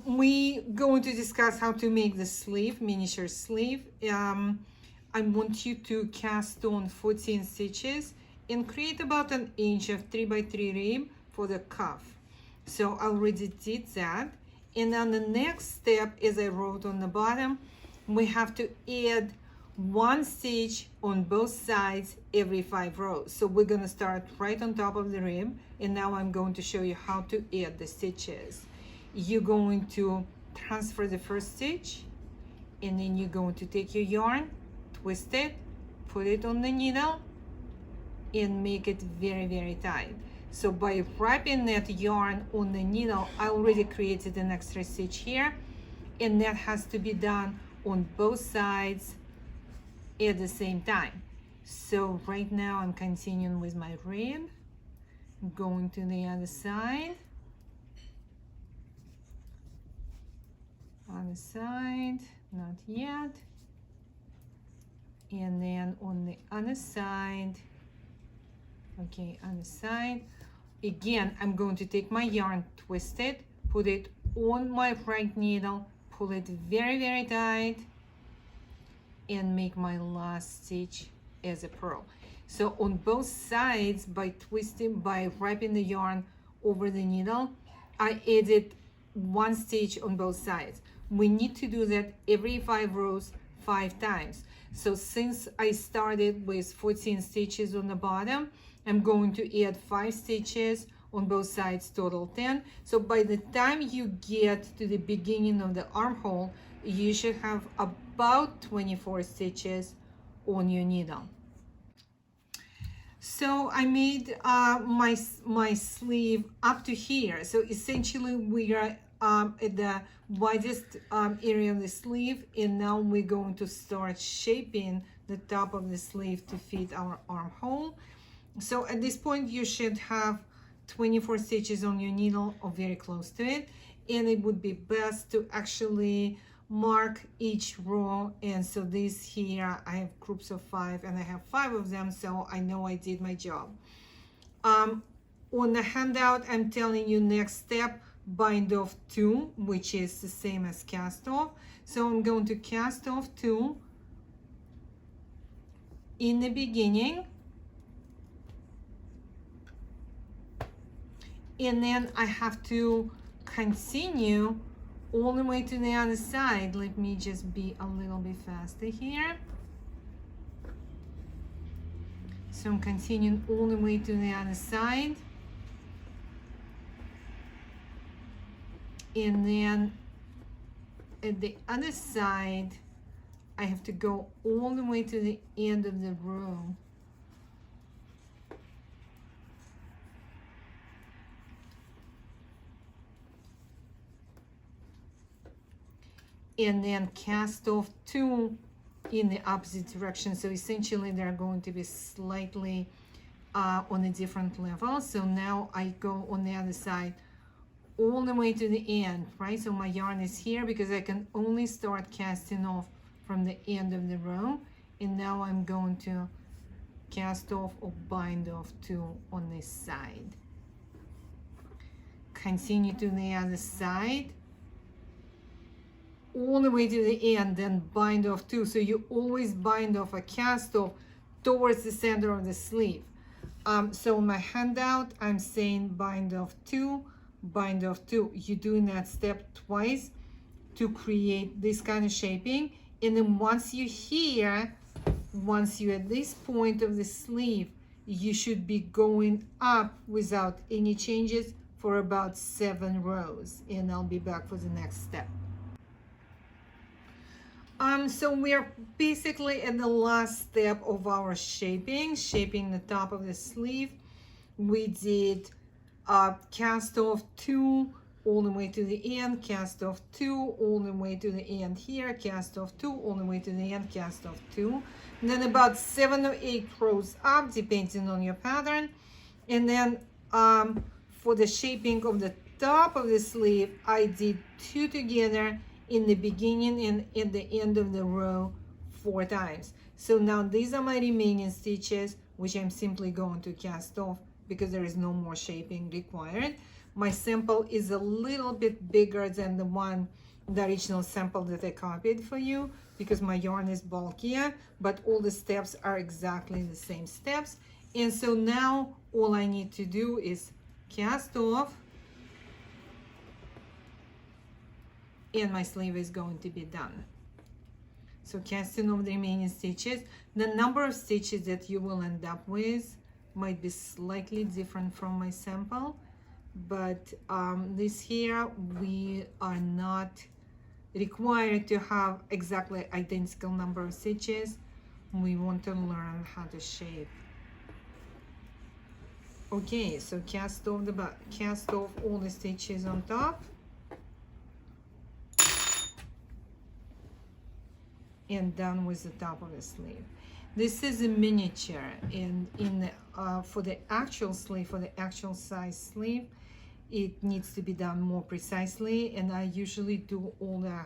We going to discuss how to make the sleeve, miniature sleeve. I want you to cast on 14 stitches and create about an inch of 3x3 rib for the cuff. So I already did that. And then the next step, as I wrote on the bottom, we have to add one stitch on both sides every 5 rows. So we're going to start right on top of the rib, and now I'm going to show you how to add the stitches. You're going to transfer the first stitch, and then you're going to take your yarn, twist it, put it on the needle, and make it very, very tight. So by wrapping that yarn on the needle, I already created an extra stitch here, and that has to be done on both sides at the same time. So right now I'm continuing with my rib, going to the other side, other side, not yet, and then on the other side. Okay, other side. Again, I'm going to take my yarn, twist it, put it on my right needle, pull it very, very tight, and make my last stitch as a purl. So on both sides, by wrapping the yarn over the needle, I added one stitch on both sides. We need to do that every 5 rows 5 times. So since I started with 14 stitches on the bottom, I'm going to add 5 stitches on both sides, total 10. So by the time you get to the beginning of the armhole, you should have about 24 stitches on your needle. So I made my sleeve up to here. So essentially we are at the widest area of the sleeve, and now we're going to start shaping the top of the sleeve to fit our armhole. So at this point you should have 24 stitches on your needle or very close to it, and it would be best to actually mark each row. And so this here, I have groups of 5 and I have 5 of them, so I know I did my job. On the handout, I'm telling you next step, bind off 2, which is the same as cast off. So I'm going to cast off 2 in the beginning, and then I have to continue all the way to the other side. Let me just be a little bit faster here. So I'm continuing all the way to the other side, and then at the other side I have to go all the way to the end of the row. And then cast off 2 in the opposite direction. So essentially they're going to be slightly on a different level. So now I go on the other side all the way to the end, right? So my yarn is here because I can only start casting off from the end of the row. And now I'm going to cast off or bind off 2 on this side. Continue to the other side all the way to the end, then bind off 2. So you always bind off a cast off towards the center of the sleeve. So my handout, I'm saying bind off 2, bind off 2. You're doing that step twice to create this kind of shaping. And then once you're at this point of the sleeve, you should be going up without any changes for about 7 rows. And I'll be back for the next step. So we're basically at the last step of our shaping the top of the sleeve. We did cast off 2 all the way to the end, cast off 2 all the way to the end here, cast off 2 all the way to the end, cast off 2, and then about 7 or 8 rows up depending on your pattern. And then for the shaping of the top of the sleeve, I did 2 together in the beginning and at the end of the row 4 times. So now these are my remaining stitches, which I'm simply going to cast off because there is no more shaping required. My sample is a little bit bigger than the original sample that I copied for you, because my yarn is bulkier, but all the steps are exactly the same steps. And so now all I need to do is cast off, and my sleeve is going to be done. So casting off the remaining stitches. The number of stitches that you will end up with might be slightly different from my sample, but this here, we are not required to have exactly identical number of stitches. We want to learn how to shape. Okay, so cast off all the stitches on top, and done with the top of the sleeve. This is a miniature, and for the actual sleeve, for the actual size sleeve, it needs to be done more precisely, and I usually do all the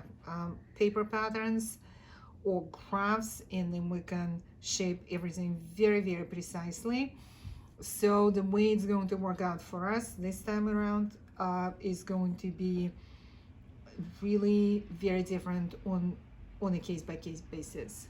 paper patterns or crafts, and then we can shape everything very, very precisely. So the way it's going to work out for us this time around is going to be really very different on a case-by-case basis.